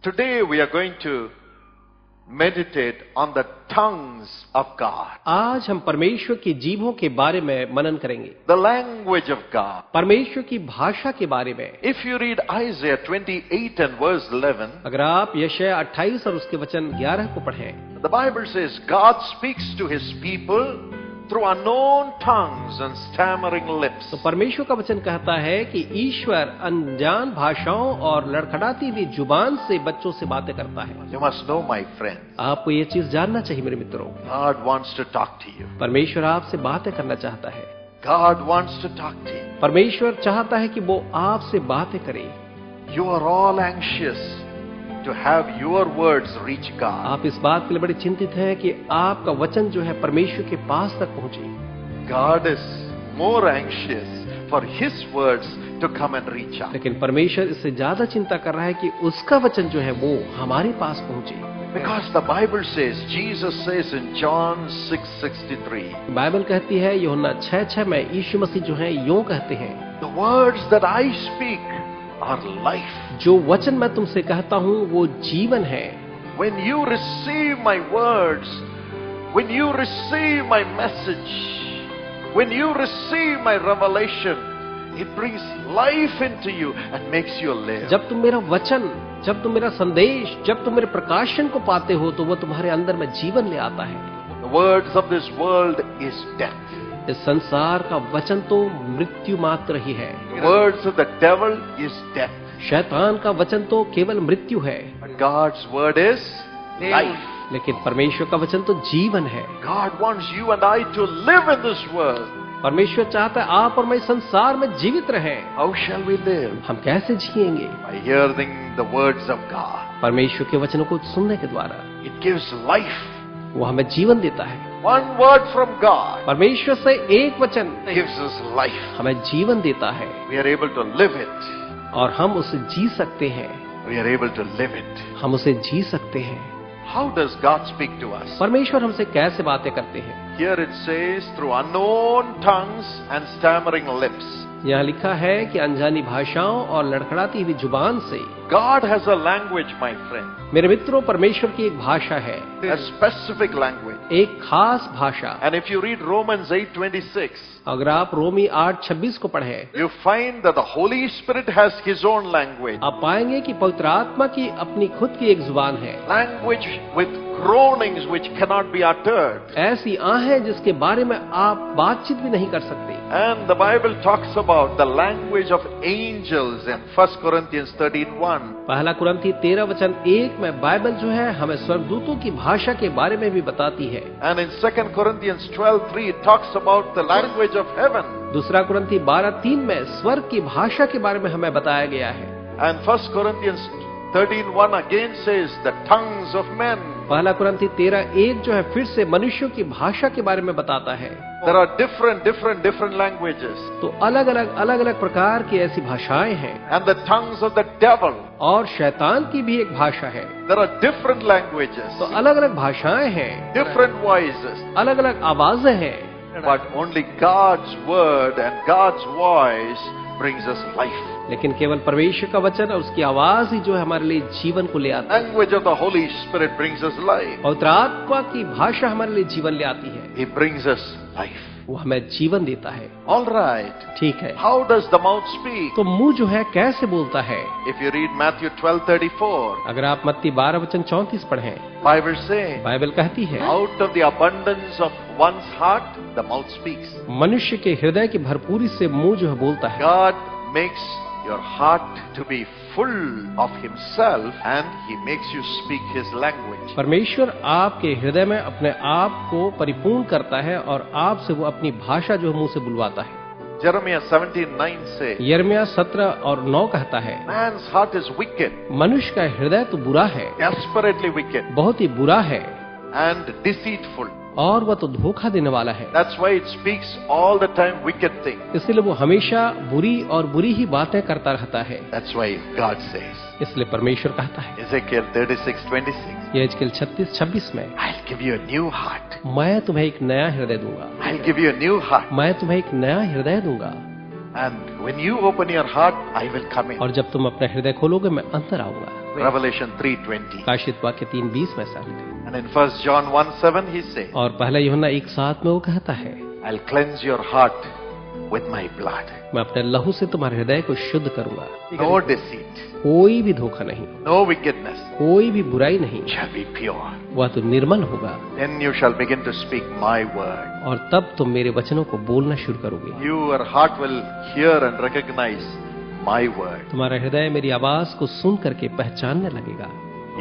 Today we are going to meditate on the tongues of God. आज हम परमेश्वर की जीभों के बारे में मनन करेंगे, The language of God. परमेश्वर की भाषा के बारे में। If you read Isaiah 28 and verse 11, अगर आप यशायाह 28 और उसके वचन 11 को पढ़ें, the Bible says God speaks to his people through unknown tongues and stammering lips. तो परमेश्वर का वचन कहता है कि ईश्वर अनजान भाषाओं और लड़खड़ाती हुई जुबान से बच्चों से बातें करता है। You must know, my friend, आपको ये चीज जानना चाहिए मेरे मित्रों, God wants to talk to you. परमेश्वर आपसे बातें करना चाहता है। God wants to talk to you. परमेश्वर चाहता है कि वो आपसे बातें करे। You are all anxious to have your words reach God. आप इस बात के लिए बड़े चिंतित हैं कि आपका वचन जो है परमेश्वर के पास तक पहुंचे। God is more anxious for his words to come and reach out. लेकिन परमेश्वर इससे ज्यादा चिंता कर रहा है कि उसका वचन जो है वो हमारे पास पहुंचे। Because the Bible says, Jesus says in John 6:63, Bible कहती है यूहन्ना 6:6 में यीशु मसीह जो है यूं कहते हैं, the words that I speak are life. जो वचन मैं तुमसे कहता हूँ वो जीवन है। When you receive my words, when you receive my message, when you receive my revelation, it brings life into you and makes you live. जब तुम मेरा वचन, जब तुम मेरा संदेश, जब तुम मेरे प्रकाशन को पाते हो तो वो तुम्हारे अंदर में जीवन ले आता है। The words of this world is death. इस संसार का वचन तो मृत्यु मात्र ही है। The words of the devil is death. शैतान का वचन तो केवल मृत्यु है, But God's word is life. लेकिन परमेश्वर का वचन तो जीवन है। God wants you and I to live in this world. परमेश्वर चाहता है आप और मैं इस संसार में जीवित रहें। How shall we live? हम कैसे जिएंगे? By hearing the words of God. परमेश्वर के वचनों को सुनने के द्वारा। It gives life. वो हमें जीवन देता है। One word from God परमेश्वर से एक वचन gives us life. हमें जीवन देता है We are able to live it. और हम उसे जी सकते हैं। We are able to live it. हम उसे जी सकते हैं। How does God speak to us? परमेश्वर हमसे कैसे बातें करते हैं? Here it says, through unknown tongues and stammering lips. यहाँ लिखा है कि अनजानी भाषाओं और लड़खड़ाती हुई जुबान से। God has a language, my friend. मेरे मित्रों, परमेश्वर की एक भाषा है, A specific language. एक खास भाषा। And if you read Romans 8:26, अगर आप रोमी 8:26 को पढ़ें, you find that the Holy Spirit has his own language. आप पाएंगे कि पवित्र आत्मा की अपनी खुद की एक जुबान है। Language with groanings which cannot be uttered. ऐसी आहें जिसके बारे में आप बातचीत भी नहीं कर सकते। And the Bible talks about the language of angels in 1 Corinthians 13:1. पहला कुरिन्थी 13:1 में बाइबल जो है हमें स्वर्गदूतों की भाषा के बारे में भी बताती है। And in 2 Corinthians 12:3 it talks about the language of heaven. दूसरा कुरिन्थी 12:3 में स्वर्ग की भाषा के बारे में हमें बताया गया है। And 1 Corinthians 13:1 again says the tongues of men. पहला कुरिन्थी 13:1 जो है फिर से मनुष्यों की भाषा के बारे में बताता है। There are different languages. तो अलग अलग प्रकार की ऐसी भाषाएं हैं। And the tongues of the devil. और शैतान की भी एक भाषा है। There are different languages. तो अलग अलग भाषाएं हैं, Different voices. अलग अलग आवाजें हैं। But only God's word and God's voice brings us life. लेकिन केवल परमेश्वर का वचन और उसकी आवाज ही जो है हमारे लिए जीवन को ले आती है। Language of the Holy Spirit brings us life. पवित्र आत्मा की भाषा हमारे लिए जीवन ले आती है। He brings us life. वो हमें जीवन देता है। All right. ठीक है, How does the mouth speak? तो मुंह जो है कैसे बोलता है? If you read Matthew 12:34, अगर आप मत्ती 12:34 पढ़ें, Bible says, बाइबल कहती है out of the abundance of one's heart, the mouth speaks. मनुष्य के हृदय की भरपूरी से मुंह जो है बोलता है। God makes your heart to be full of himself and he makes you speak his language. परमेश्वर आपके हृदय में अपने आप को परिपूर्ण करता है और आपसे वो अपनी भाषा जो मुंह से बुलवाता है। Jeremiah 17:9 says, यिर्मयाह 17:9 कहता है, man's heart is wicked, मनुष्य का हृदय तो बुरा है, desperately wicked बहुत ही बुरा है, and deceitful. और वह तो धोखा देने वाला है। That's why it speaks all the time wicked things. इसलिए वो हमेशा बुरी और बुरी ही बातें करता रहता है। That's why God says, इसलिए परमेश्वर कहता है Ezekiel 36:26, यहेजकेल 36:26 में, I'll give you a new heart. मैं तुम्हें एक नया हृदय दूंगा, I'll give you a new heart. मैं तुम्हें एक नया हृदय दूंगा, And when you open your heart, I will come in. और जब तुम अपना हृदय खोलोगे मैं अंदर आऊंगा। Revelation 3:20. प्रकाशित वाक्य 3:20 में साबित है। And in 1 John 1:7 he says, और पहला यूहन्ना 1:7 में वो कहता है, I'll cleanse your heart with my blood. मैं अपने लहू से तुम्हारे हृदय को शुद्ध करूंगा। No deceit, कोई भी धोखा नहीं, no wickedness, कोई भी बुराई नहीं, shall be pure. वह तो निर्मल होगा। Then you shall begin to speak my word. और तब तुम मेरे वचनों को बोलना शुरू करोगे। Your heart will hear and recognize my word. तुम्हारा हृदय मेरी आवाज को सुन करके पहचानने लगेगा।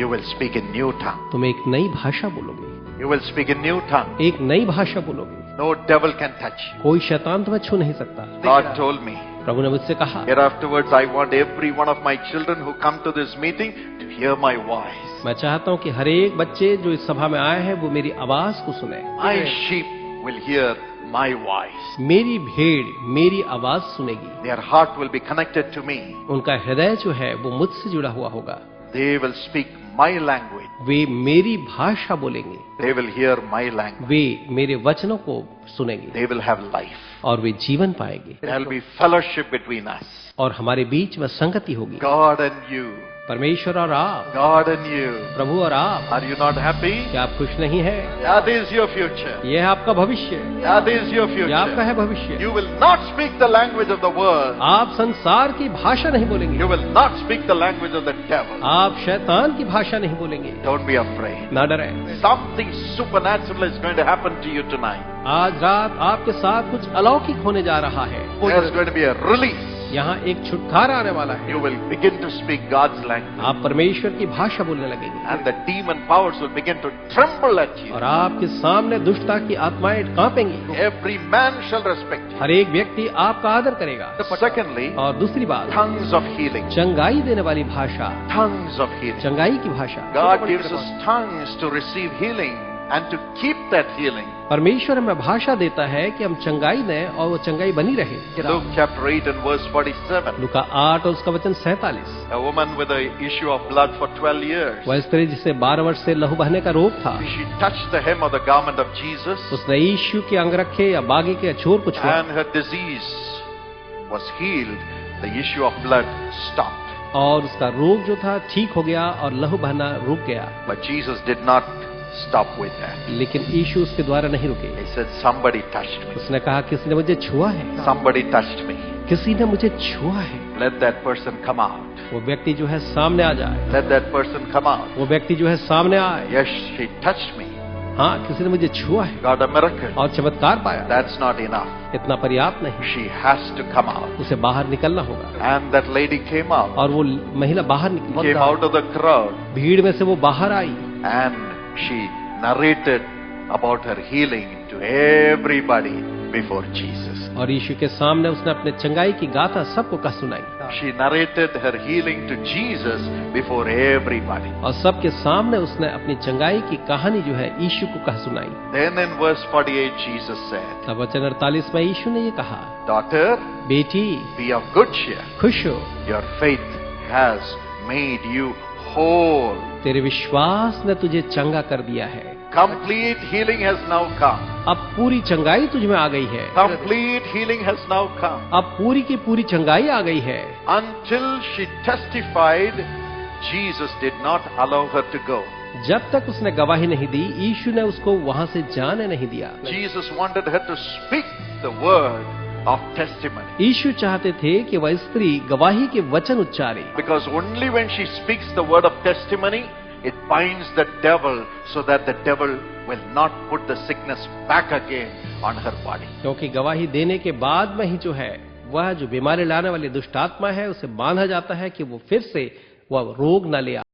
You will speak in new tongue. तुम एक नई भाषा बोलोगे, You will speak in new tongue. एक नई भाषा बोलोगे। No devil can touch you. कोई शैतान तुम्हें छू नहीं सकता। God told me, प्रभु ने मुझसे कहा, here afterwards I want every one of my children who come to this meeting to hear my voice. मैं चाहता हूँ कि हर एक बच्चे जो इस सभा में आए हैं वो मेरी आवाज को सुने। My sheep will hear my voice. मेरी भेड़ मेरी आवाज सुनेगी। Their heart will be connected to me. उनका हृदय जो है वो मुझसे जुड़ा हुआ होगा। They will speak my language. वे मेरी भाषा बोलेंगे, They will hear my language. वे मेरे वचनों को सुनेंगे They will have life. और वे जीवन पाएंगे There will be fellowship between us. और हमारे बीच में संगति होगी। God and you. परमेश्वर और आप, God and you. प्रभु और आप। Are you not happy? क्या आप खुश नहीं है? That is your future. यह है आपका भविष्य, That is your यह आपका है future. भविष्य। You will not speak the language of the world. आप संसार की भाषा नहीं बोलेंगे, You will not speak the language of the devil. आप शैतान की भाषा नहीं बोलेंगे। Don't be afraid. ना डरे। Something supernatural is going to happen to you tonight. आज रात आपके साथ कुछ अलौकिक होने जा रहा है। There's going to be a release. यहाँ एक छुटकारा आने वाला है। You will begin to speak God's language. आप परमेश्वर की भाषा बोलने लगेंगे And the demon powers will begin to tremble at you. और आपके सामने दुष्टता की आत्माएं कांपेंगी। Every man shall respect you. हर एक व्यक्ति आपका आदर करेगा। Secondly, और दूसरी बात, tongues of healing. चंगाई देने वाली भाषा, Tongues of healing. चंगाई की भाषा। God gives us tongues to receive healing and to keep that healing. परमेश्वर हमें भाषा देता है कि हम चंगाई दें और वो चंगाई बनी रहे। Luke chapter 8 and verse 47. लूका 8 और उसका वचन 47। A woman with a issue of blood for 12 years. वह स्त्री जिसे 12 वर्ष से लहू बहने का रोग था, She touched the hem of the garment of Jesus उसने यीशु के अंगरखे या बागी के छोर को छुआ and her disease was healed. The issue of blood stopped. और उसका रोग जो था ठीक हो गया और लहू बहना रुक गया। But Jesus did not stop with that. लेकिन यीशु उसके द्वारा नहीं रुके। He said, somebody touched me. उसने कहा किसी ने मुझे छुआ है, Somebody touched me. किसी ने मुझे छुआ है। Let that person come out. वो व्यक्ति जो है सामने आ जाए, Let that person come out. वो व्यक्ति जो है सामने आए। Yes, she touched me. हाँ, किसी ने मुझे छुआ है Got a miracle. और चमत्कार पाया। That's not enough. इतना पर्याप्त नहीं, She has to come out. उसे बाहर निकलना होगा। And that lady came out. और वो महिला बाहर निकली, Came out of the crowd. भीड़ में से वो बाहर आई And she narrated about her healing to everybody before Jesus. और यीशु के सामने उसने अपने चंगाई की गाथा सबको कह सुनाई She narrated her healing to Jesus before everybody. और सबके सामने उसने अपनी चंगाई की कहानी जो है यीशु को कह सुनाई। Then in verse 48 Jesus said, तब वचन 48 में यीशु ने ये कहा, Daughter, बेटी be of good cheer. खुश हो, Your faith has made you whole. तेरे विश्वास ने तुझे चंगा कर दिया है। Complete healing has now come. अब पूरी चंगाई तुझ में आ गई है। Complete healing has now come. अब पूरी की पूरी चंगाई आ गई है। Until she testified, Jesus did not allow her to go. जब तक उसने गवाही नहीं दी, यीशु ने उसको वहां से जाने नहीं दिया। Jesus wanted her to speak the word of testimony. यीशु चाहते थे कि वह स्त्री गवाही के वचन उच्चारे, Because only when she speaks the word of testimony, it binds the devil so that the devil will not put the sickness back again on her body. क्योंकि गवाही देने के बाद में ही जो है वह जो बीमारी लाने वाली दुष्ट आत्मा है उसे बांधा जाता है कि वो फिर से वह रोग न ले आए।